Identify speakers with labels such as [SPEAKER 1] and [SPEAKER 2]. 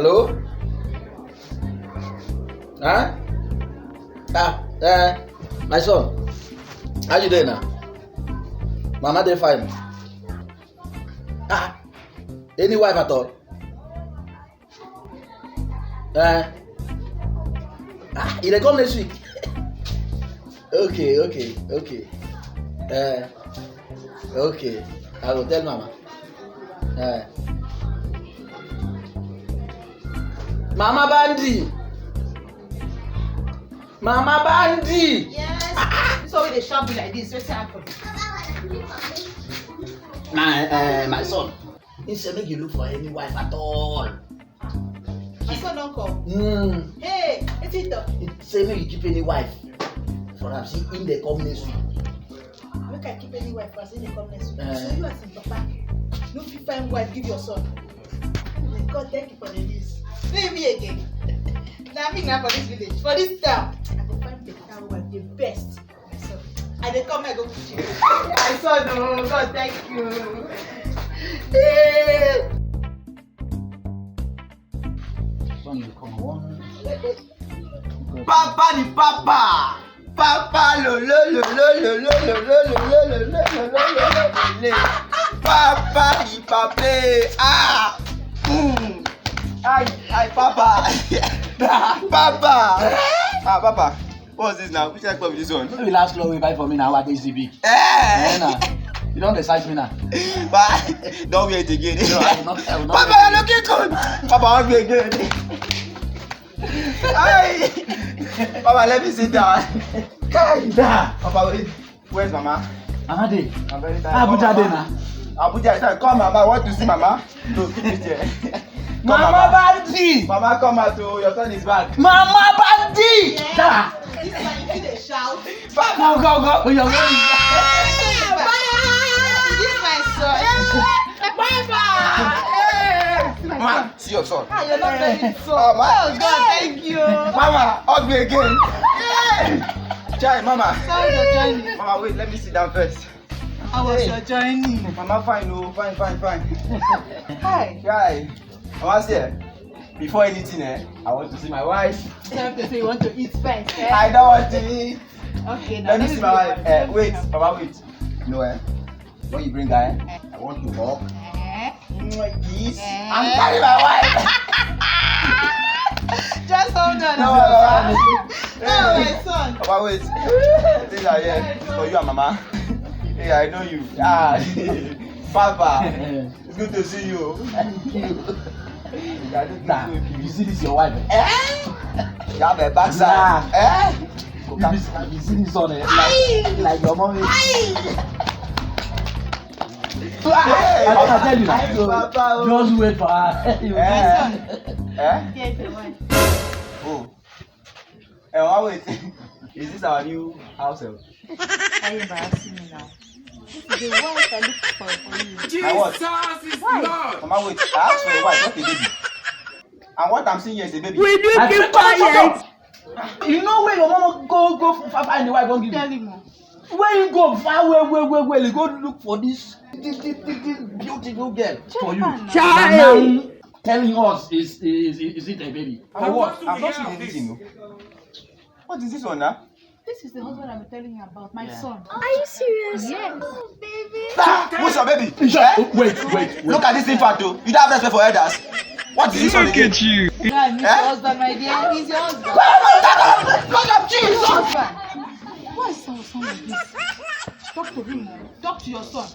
[SPEAKER 1] Hello? Huh? My son. How you doing now? Mama dey fine. Any wife at all? You dey come next week? Okay. Okay. I will tell Mama. Mama Bandi.
[SPEAKER 2] Yes. So they shop like this. What's happening?
[SPEAKER 1] My son. He said make you look for any wife at all.
[SPEAKER 2] My son don't come.
[SPEAKER 1] Hey,
[SPEAKER 2] it's it though.
[SPEAKER 1] He said make you keep any wife. For him, see him dey come next week.
[SPEAKER 2] Make I keep any wife first in the come next week. So you as in papa, no fit find wife give your son. Oh God, thank you for the news. Leave me again. Now me now for this village, for this town. I go find the town wife the best. My son. I dey come, I go push you. My son, oh God, thank you.
[SPEAKER 3] Papa ni papa. Papa lo. Papa ni papa. Ay, papa. Papa. Papa. What's this now? Which type of this one?
[SPEAKER 1] Maybe last club we buy for me now. What is the big? You don't decide me now.
[SPEAKER 3] Don't wait again.
[SPEAKER 1] No, I will not.
[SPEAKER 3] Papa, you're looking good. Papa, I'll be again. Hey. Papa, let me sit down. Papa, wait. Where's Mama?
[SPEAKER 1] Mama dey.
[SPEAKER 3] I'm very tired.
[SPEAKER 1] Abuja dey na.
[SPEAKER 3] Abuja, come, Mama. I want to see Mama. No, keep it here. Come,
[SPEAKER 1] Mama Bandi.
[SPEAKER 3] Mama, come out. Your son is back.
[SPEAKER 1] Mama Bandi.
[SPEAKER 2] Yeah. This one you dey shout.
[SPEAKER 1] Go. You're going.
[SPEAKER 2] This my son. Papa.
[SPEAKER 3] Mama, see your son.
[SPEAKER 2] You're not ready so.
[SPEAKER 3] Oh,
[SPEAKER 2] God, thank you.
[SPEAKER 3] Mama, hug me again. Chai, Mama.
[SPEAKER 2] Sorry for joining.
[SPEAKER 3] Mama, wait, let me sit down first.
[SPEAKER 2] How was your journey?
[SPEAKER 3] Mama, fine, oh, fine.
[SPEAKER 2] Hi.
[SPEAKER 3] Chai, Mama's here. Before anything, I want to see my wife.
[SPEAKER 2] You have to say you want to eat first.
[SPEAKER 3] I don't want to eat.
[SPEAKER 2] Okay, now
[SPEAKER 3] Let me see my wife. Wait, Mama, wait. No, when you bring her, I want to hug. Kiss. I'm carrying my wife.
[SPEAKER 2] Just hold on.
[SPEAKER 3] No,
[SPEAKER 2] my son.
[SPEAKER 3] Mama, wait. Things are here for you and Mama. Hey, I know you. Papa, it's good to see you.
[SPEAKER 1] Nah, you see this your wife?
[SPEAKER 3] You have a backside.
[SPEAKER 1] You see this one like your mommy. I tell you now. Just wait for her.
[SPEAKER 2] Here's the one.
[SPEAKER 3] Oh. Mama, wait. Is this our new house help?
[SPEAKER 2] Why are you embarrassing me now? This is the wife I look for you.
[SPEAKER 3] Jesus is Lord. Mama, wait. I asked for a wife, not a baby. And what I'm seeing here is a baby.
[SPEAKER 1] Will you keep quiet? You know where your mama go find the wife won't give you.
[SPEAKER 2] Tell him.
[SPEAKER 1] Where you go far where you go look for this beautiful girl for you. Now telling us is it a baby?
[SPEAKER 3] For what? I'm not seeing anything. No. What is this one now?
[SPEAKER 2] This is the husband I'm telling you about, my son.
[SPEAKER 4] Are you serious?
[SPEAKER 2] Yes. Oh, baby.
[SPEAKER 3] Who's your baby?
[SPEAKER 1] Wait.
[SPEAKER 3] Look at this infant too. You don't have respect for elders. What is this one again?
[SPEAKER 4] Look at you.
[SPEAKER 2] God, he's your husband, my dear. He's your husband.
[SPEAKER 3] God of Jesus!
[SPEAKER 2] Husband. Why is our son like this? Talk to him. Talk to your son.